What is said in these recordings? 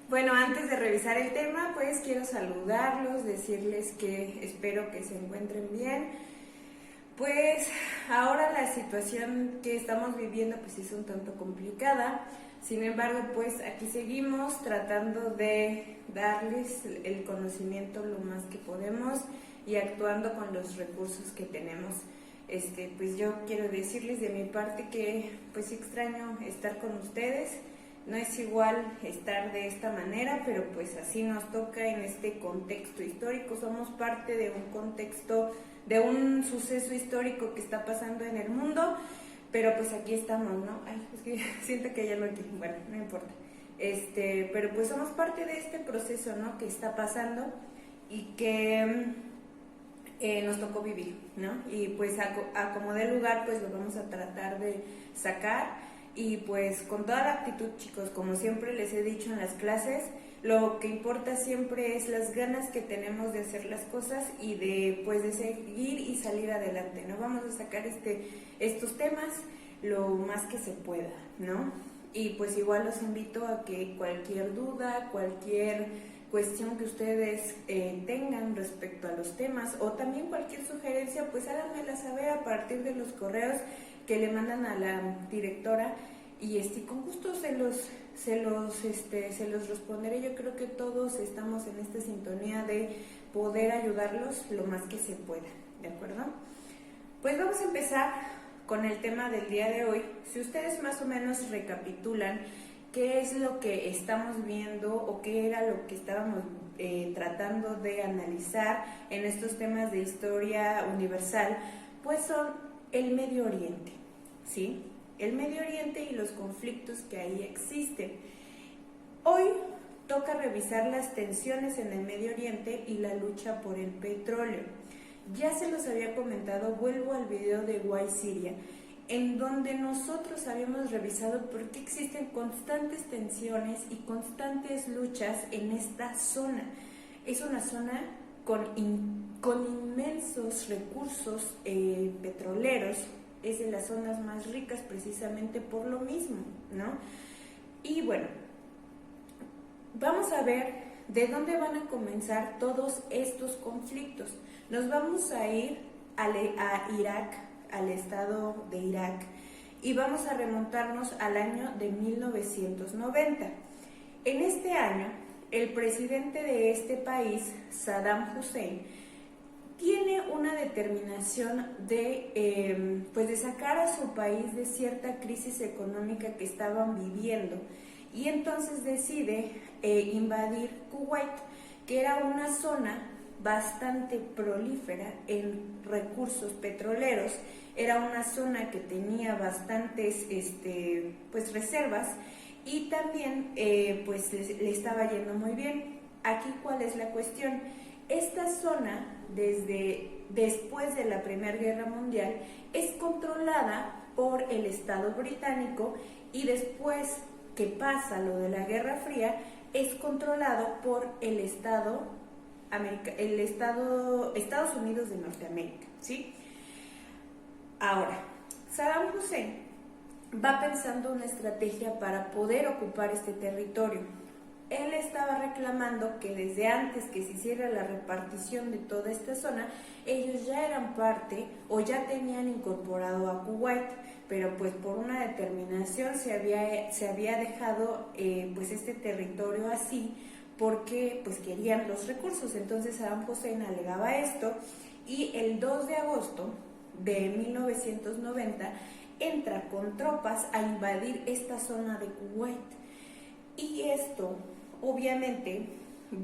Bueno, antes de revisar el tema, pues quiero saludarlos, decirles que espero que se encuentren bien. Pues ahora la situación que estamos viviendo pues es un tanto complicada. Sin embargo, pues aquí seguimos tratando de darles el conocimiento lo más que podemos y actuando con los recursos que tenemos. Pues yo quiero decirles de mi parte que pues extraño estar con ustedes. No es igual estar de esta manera, pero pues así nos toca en este contexto histórico. Somos parte de un contexto, de un suceso histórico que está pasando en el mundo, pero pues aquí estamos, ¿no? Ay, es que siento que ya lo aquí, bueno, no importa. Pero pues somos parte de este proceso, ¿no? Que está pasando y que nos tocó vivir, ¿no? Y pues a como dé lugar, pues lo vamos a tratar de sacar. Y pues con toda la actitud, chicos, como siempre les he dicho en las clases, lo que importa siempre es las ganas que tenemos de hacer las cosas y de pues de seguir y salir adelante, ¿no? Vamos a sacar estos temas lo más que se pueda, ¿no? Y pues igual los invito a que cualquier duda, cualquier cuestión que ustedes tengan respecto a los temas o también cualquier sugerencia, pues háganmela saber a partir de los correos que le mandan a la directora y con gusto se los responderé. Yo creo que todos estamos en esta sintonía de poder ayudarlos lo más que se pueda, ¿de acuerdo? Pues vamos a empezar con el tema del día de hoy. Si ustedes más o menos recapitulan qué es lo que estamos viendo o qué era lo que estábamos tratando de analizar en estos temas de historia universal, pues son el Medio Oriente, ¿sí? El Medio Oriente y los conflictos que ahí existen. Hoy toca revisar las tensiones en el Medio Oriente y la lucha por el petróleo. Ya se los había comentado, vuelvo al video de Why Siria, en donde nosotros habíamos revisado por qué existen constantes tensiones y constantes luchas en esta zona. Es una zona con inmensos recursos petroleros, es de las zonas más ricas precisamente por lo mismo, ¿no? Y bueno, vamos a ver de dónde van a comenzar todos estos conflictos. Nos vamos a ir a Irak, al estado de Irak, y vamos a remontarnos al año de 1990. En este año, el presidente de este país, Saddam Hussein, tiene una determinación de sacar a su país de cierta crisis económica que estaban viviendo, y entonces decide invadir Kuwait, que era una zona bastante prolífera en recursos petroleros. Era una zona que tenía bastantes reservas y también pues le estaba yendo muy bien. Aquí, ¿cuál es la cuestión? Esta zona, después de la Primera Guerra Mundial, es controlada por el Estado británico, y después que pasa lo de la Guerra Fría, es controlado por el Estados Unidos de Norteamérica, ¿sí? Ahora, Saddam Hussein va pensando una estrategia para poder ocupar este territorio. Él estaba reclamando que desde antes que se hiciera la repartición de toda esta zona, ellos ya eran parte o ya tenían incorporado a Kuwait, pero pues por una determinación se había dejado pues este territorio así, porque pues querían los recursos. Entonces Saddam Hussein alegaba esto, y el 2 de agosto de 1990 entra con tropas a invadir esta zona de Kuwait, y esto obviamente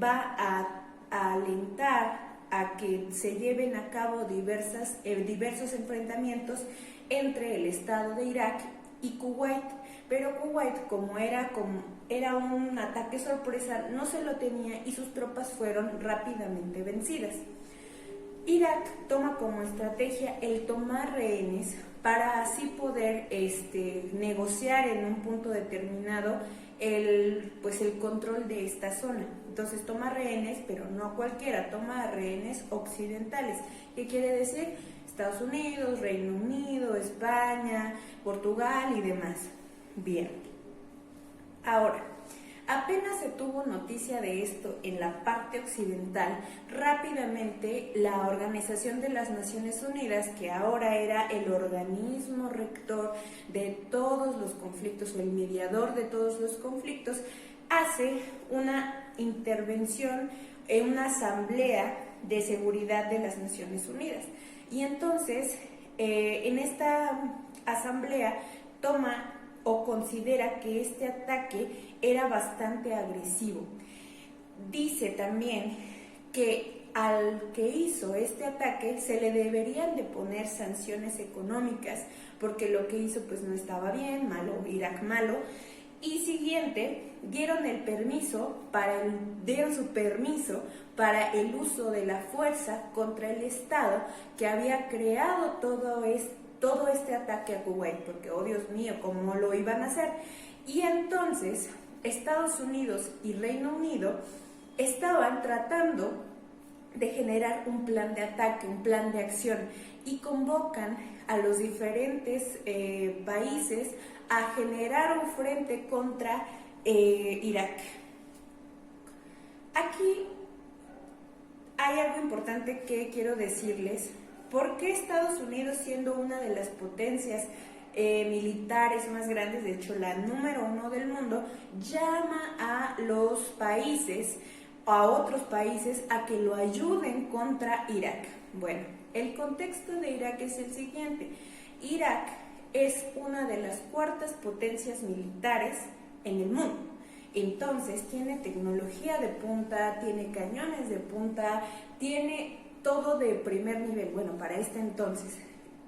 va a alentar a que se lleven a cabo diversos enfrentamientos entre el Estado de Irak y Kuwait. Pero Kuwait, como era un ataque sorpresa, no se lo tenía y sus tropas fueron rápidamente vencidas. Irak toma como estrategia el tomar rehenes para así poder negociar en un punto determinado el control de esta zona. Entonces toma rehenes, pero no cualquiera, toma rehenes occidentales. ¿Qué quiere decir? Estados Unidos, Reino Unido, España, Portugal y demás. Bien. Ahora, Apenas se tuvo noticia de esto en la parte occidental, rápidamente la Organización de las Naciones Unidas, que ahora era el organismo rector de todos los conflictos o el mediador de todos los conflictos, hace una intervención en una asamblea de seguridad de las Naciones Unidas. Y entonces, en esta asamblea toma o considera que este ataque era bastante agresivo. Dice también que al que hizo este ataque se le deberían de poner sanciones económicas, porque lo que hizo pues no estaba bien, malo, Irak malo. Y siguiente, dieron su permiso para el uso de la fuerza contra el Estado que había creado todo este ataque a Kuwait, porque, oh Dios mío, ¿cómo lo iban a hacer? Y entonces, Estados Unidos y Reino Unido estaban tratando de generar un plan de ataque, un plan de acción, y convocan a los diferentes países a generar un frente contra Irak. Aquí hay algo importante que quiero decirles. ¿Por qué Estados Unidos, siendo una de las potencias militares más grandes, de hecho la número 1 del mundo, llama a los países, a otros países, a que lo ayuden contra Irak? Bueno, el contexto de Irak es el siguiente. Irak es una de las cuartas potencias militares en el mundo. Entonces tiene tecnología de punta, tiene cañones de punta, tiene todo de primer nivel, bueno, para este entonces.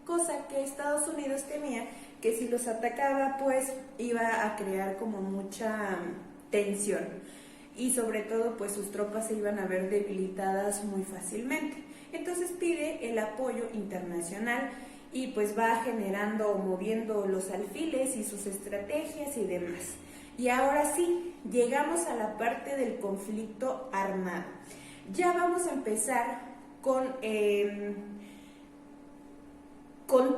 Cosa que Estados Unidos temía que si los atacaba, pues iba a crear como mucha tensión. Y sobre todo, pues sus tropas se iban a ver debilitadas muy fácilmente. Entonces pide el apoyo internacional y pues va generando o moviendo los alfiles y sus estrategias y demás. Y ahora sí, llegamos a la parte del conflicto armado. Ya vamos a empezar con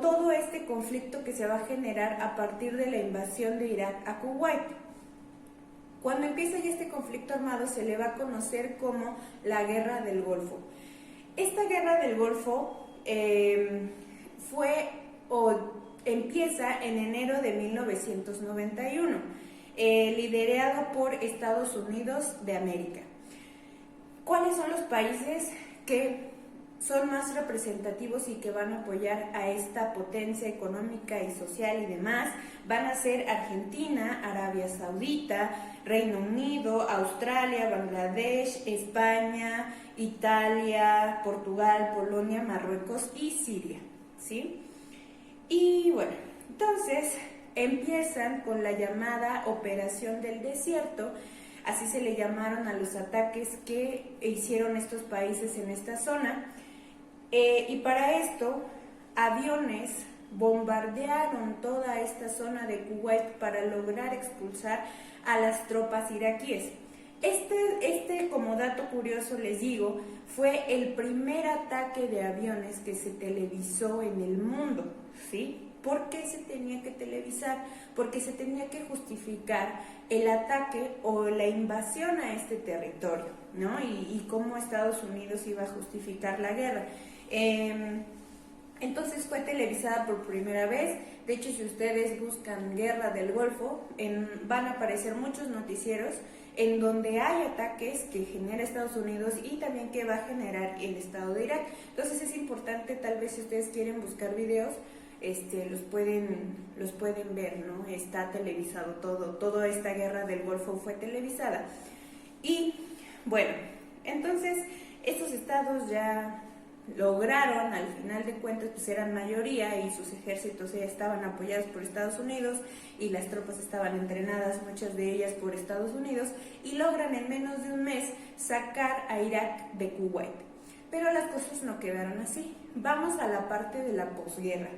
todo este conflicto que se va a generar a partir de la invasión de Irak a Kuwait. Cuando empieza ya este conflicto armado se le va a conocer como la Guerra del Golfo. Esta Guerra del Golfo empieza en enero de 1991, liderado por Estados Unidos de América. ¿Cuáles son los países que son más representativos y que van a apoyar a esta potencia económica y social y demás? Van a ser Argentina, Arabia Saudita, Reino Unido, Australia, Bangladesh, España, Italia, Portugal, Polonia, Marruecos y Siria, ¿sí? Y bueno, entonces empiezan con la llamada Operación del Desierto. Así se le llamaron a los ataques que hicieron estos países en esta zona. Y para esto, aviones bombardearon toda esta zona de Kuwait para lograr expulsar a las tropas iraquíes. Este, como dato curioso les digo, fue el primer ataque de aviones que se televisó en el mundo, ¿sí? ¿Por qué se tenía que televisar? Porque se tenía que justificar el ataque o la invasión a este territorio, ¿no? Y cómo Estados Unidos iba a justificar la guerra. Entonces fue televisada por primera vez. De hecho, si ustedes buscan Guerra del Golfo, van a aparecer muchos noticieros en donde hay ataques que genera Estados Unidos y también que va a generar el Estado de Irak. Entonces es importante, tal vez si ustedes quieren buscar videos, los pueden ver, ¿no? Está televisado toda esta Guerra del Golfo fue televisada. Y bueno, entonces estos estados ya lograron, al final de cuentas, pues eran mayoría y sus ejércitos ya estaban apoyados por Estados Unidos y las tropas estaban entrenadas, muchas de ellas por Estados Unidos, y logran en menos de un mes sacar a Irak de Kuwait. Pero las cosas no quedaron así. Vamos a la parte de la posguerra.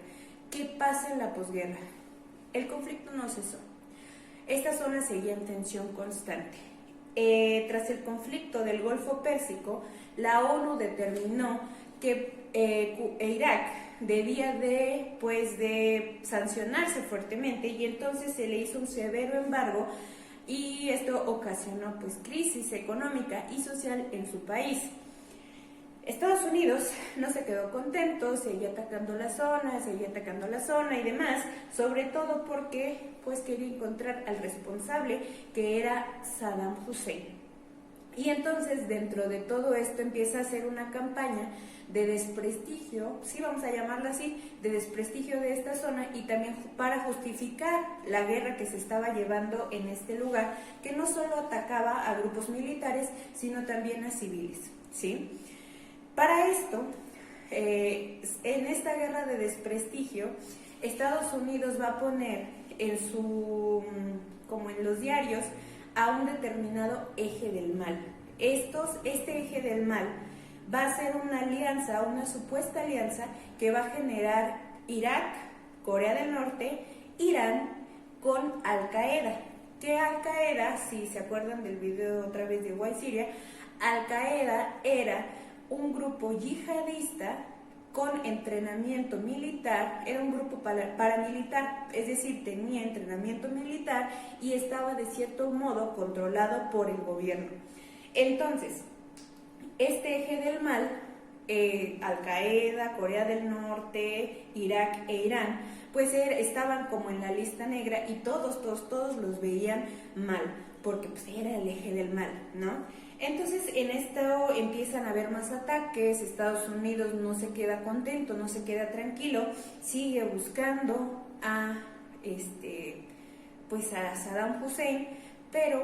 ¿Qué pasa en la posguerra? El conflicto no cesó. Esta zona seguía en tensión constante. Tras el conflicto del Golfo Pérsico, la ONU determinó que Irak debía de sancionarse fuertemente, y entonces se le hizo un severo embargo y esto ocasionó pues crisis económica y social en su país. Estados Unidos no se quedó contento, seguía atacando la zona y demás, sobre todo porque pues quería encontrar al responsable, que era Saddam Hussein. Y entonces dentro de todo esto empieza a hacer una campaña de desprestigio, sí vamos a llamarlo así, de desprestigio de esta zona, y también para justificar la guerra que se estaba llevando en este lugar, que no solo atacaba a grupos militares, sino también a civiles, ¿sí? Para esto, en esta guerra de desprestigio, Estados Unidos va a poner como en los diarios, a un determinado eje del mal. Este eje del mal va a ser una alianza, una supuesta alianza que va a generar Irak, Corea del Norte, Irán con Al-Qaeda. Que Al-Qaeda, si se acuerdan del video otra vez de White Syria, Al-Qaeda era un grupo yihadista con entrenamiento militar, era un grupo paramilitar, es decir, tenía entrenamiento militar y estaba de cierto modo controlado por el gobierno. Entonces, este eje del mal, Al-Qaeda, Corea del Norte, Irak e Irán, pues estaban como en la lista negra y todos los veían mal, porque pues era el eje del mal, ¿no? Entonces en esto empiezan a haber más ataques, Estados Unidos no se queda contento, no se queda tranquilo, sigue buscando a Saddam Hussein, pero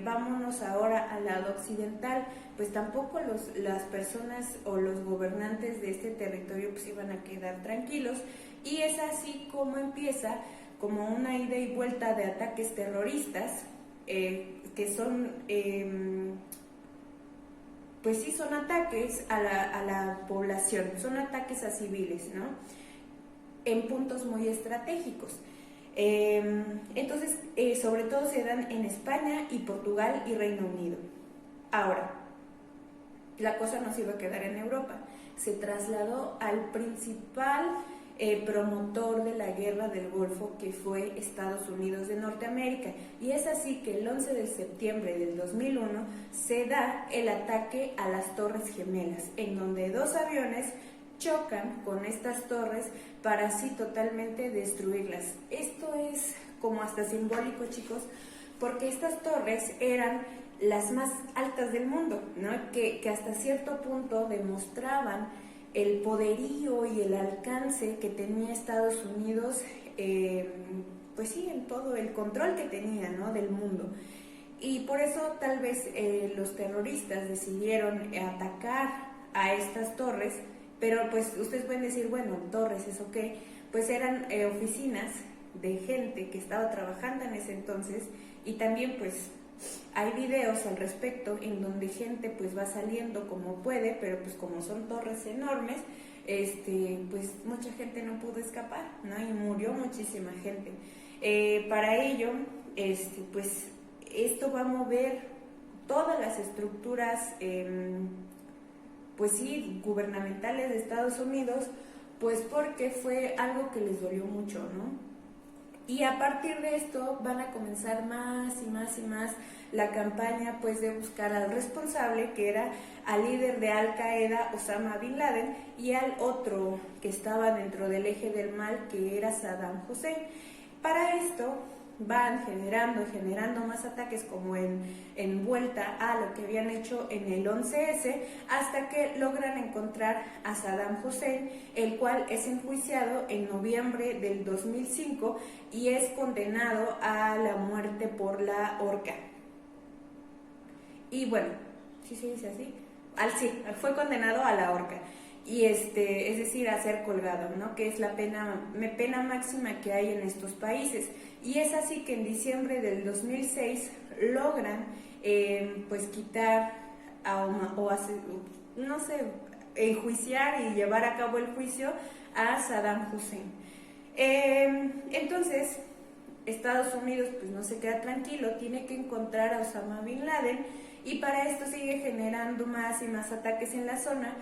vámonos ahora al lado occidental, pues tampoco las personas o los gobernantes de este territorio pues iban a quedar tranquilos, y es así como empieza como una ida y vuelta de ataques terroristas, que son, pues sí, son ataques a la población, son ataques a civiles, ¿no? En puntos muy estratégicos. Entonces, sobre todo se dan en España y Portugal y Reino Unido. Ahora, la cosa no se iba a quedar en Europa, se trasladó al principal promotor de la guerra del Golfo, que fue Estados Unidos de Norteamérica, y es así que el 11 de septiembre del 2001 se da el ataque a las Torres Gemelas, en donde dos aviones chocan con estas torres para así totalmente destruirlas. Esto es como hasta simbólico, chicos, porque estas torres eran las más altas del mundo, ¿no? Que hasta cierto punto demostraban el poderío y el alcance que tenía Estados Unidos, pues sí, en todo el control que tenía, ¿no?, del mundo. Y por eso tal vez los terroristas decidieron atacar a estas torres, pero pues ustedes pueden decir, bueno, torres, ¿eso qué? Pues eran oficinas de gente que estaba trabajando en ese entonces, y también pues hay videos al respecto en donde gente pues va saliendo como puede, pero pues como son torres enormes, pues mucha gente no pudo escapar, ¿no? Y murió muchísima gente. Para ello, pues esto va a mover todas las estructuras, pues sí, gubernamentales de Estados Unidos, pues porque fue algo que les dolió mucho, ¿no? Y a partir de esto van a comenzar más y más y más la campaña pues de buscar al responsable, que era al líder de Al-Qaeda, Osama Bin Laden, y al otro que estaba dentro del eje del mal, que era Saddam Hussein. Para esto van generando más ataques como en vuelta a lo que habían hecho en el 11S, hasta que logran encontrar a Saddam Hussein, el cual es enjuiciado en noviembre del 2005 y es condenado a la muerte por la horca. Y bueno, ¿sí se dice así? Sí, fue condenado a la horca. Y es decir, a ser colgado, ¿no? Que es la pena máxima que hay en estos países. Y es así que en diciembre del 2006 logran pues quitar enjuiciar y llevar a cabo el juicio a Saddam Hussein. Entonces Estados Unidos pues no se queda tranquilo, tiene que encontrar a Osama Bin Laden, y para esto sigue generando más y más ataques en la zona,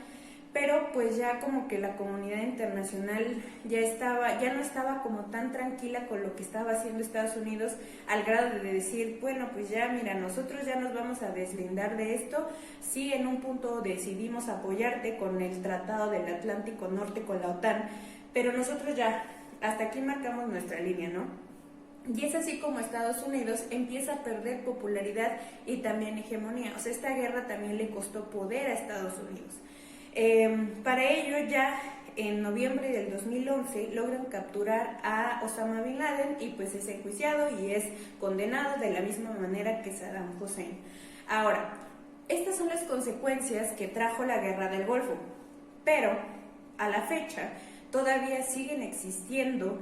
pero pues ya como que la comunidad internacional ya no estaba como tan tranquila con lo que estaba haciendo Estados Unidos, al grado de decir, bueno, pues ya mira, nosotros ya nos vamos a deslindar de esto. Sí, en un punto decidimos apoyarte con el Tratado del Atlántico Norte, con la OTAN, pero nosotros ya hasta aquí marcamos nuestra línea, ¿no? Y es así como Estados Unidos empieza a perder popularidad y también hegemonía. O sea, esta guerra también le costó poder a Estados Unidos. Para ello, ya en noviembre del 2011 logran capturar a Osama Bin Laden y pues es enjuiciado y es condenado de la misma manera que Saddam Hussein. Ahora, estas son las consecuencias que trajo la guerra del Golfo, pero a la fecha todavía siguen existiendo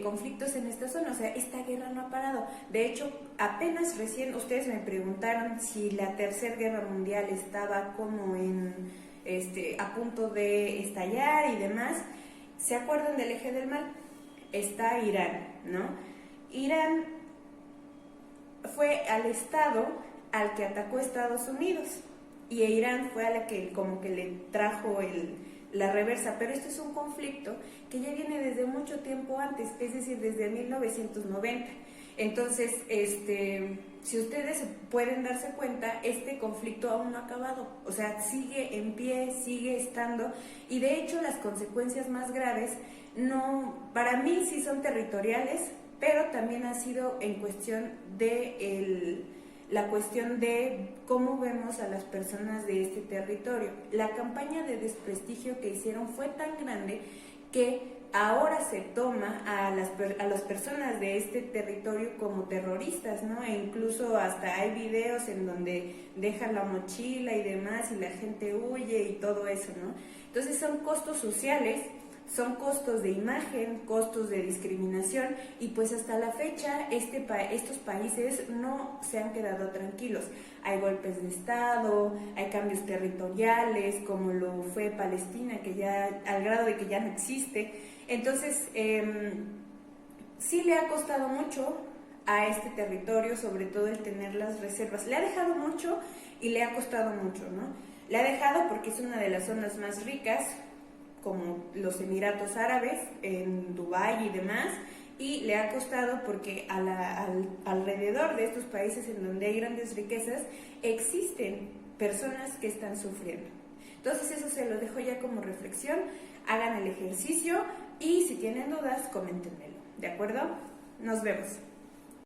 conflictos en esta zona. O sea, esta guerra no ha parado. De hecho, apenas recién ustedes me preguntaron si la Tercera Guerra Mundial estaba como a punto de estallar y demás. ¿Se acuerdan del eje del mal? Está Irán, ¿no? Irán fue al estado al que atacó Estados Unidos y Irán fue a la que como que le trajo la reversa, pero esto es un conflicto que ya viene desde mucho tiempo antes, es decir, desde 1990. Entonces, si ustedes pueden darse cuenta, este conflicto aún no ha acabado, o sea, sigue en pie, sigue estando, y de hecho las consecuencias más graves, no, para mí sí son territoriales, pero también ha sido en cuestión de la cuestión de cómo vemos a las personas de este territorio. La campaña de desprestigio que hicieron fue tan grande que ahora se toma a las personas de este territorio como terroristas, ¿no? E incluso hasta hay videos en donde dejan la mochila y demás y la gente huye y todo eso, ¿no? Entonces son costos sociales, son costos de imagen, costos de discriminación, y pues hasta la fecha estos países no se han quedado tranquilos. Hay golpes de Estado, hay cambios territoriales, como lo fue Palestina, que ya al grado de que ya no existe. Entonces, sí le ha costado mucho a este territorio, sobre todo el tener las reservas. Le ha dejado mucho y le ha costado mucho, ¿no? Le ha dejado porque es una de las zonas más ricas, como los Emiratos Árabes, en Dubái y demás, y le ha costado porque alrededor de estos países en donde hay grandes riquezas, existen personas que están sufriendo. Entonces eso se lo dejo ya como reflexión, hagan el ejercicio y si tienen dudas, coméntenmelo, ¿de acuerdo? Nos vemos.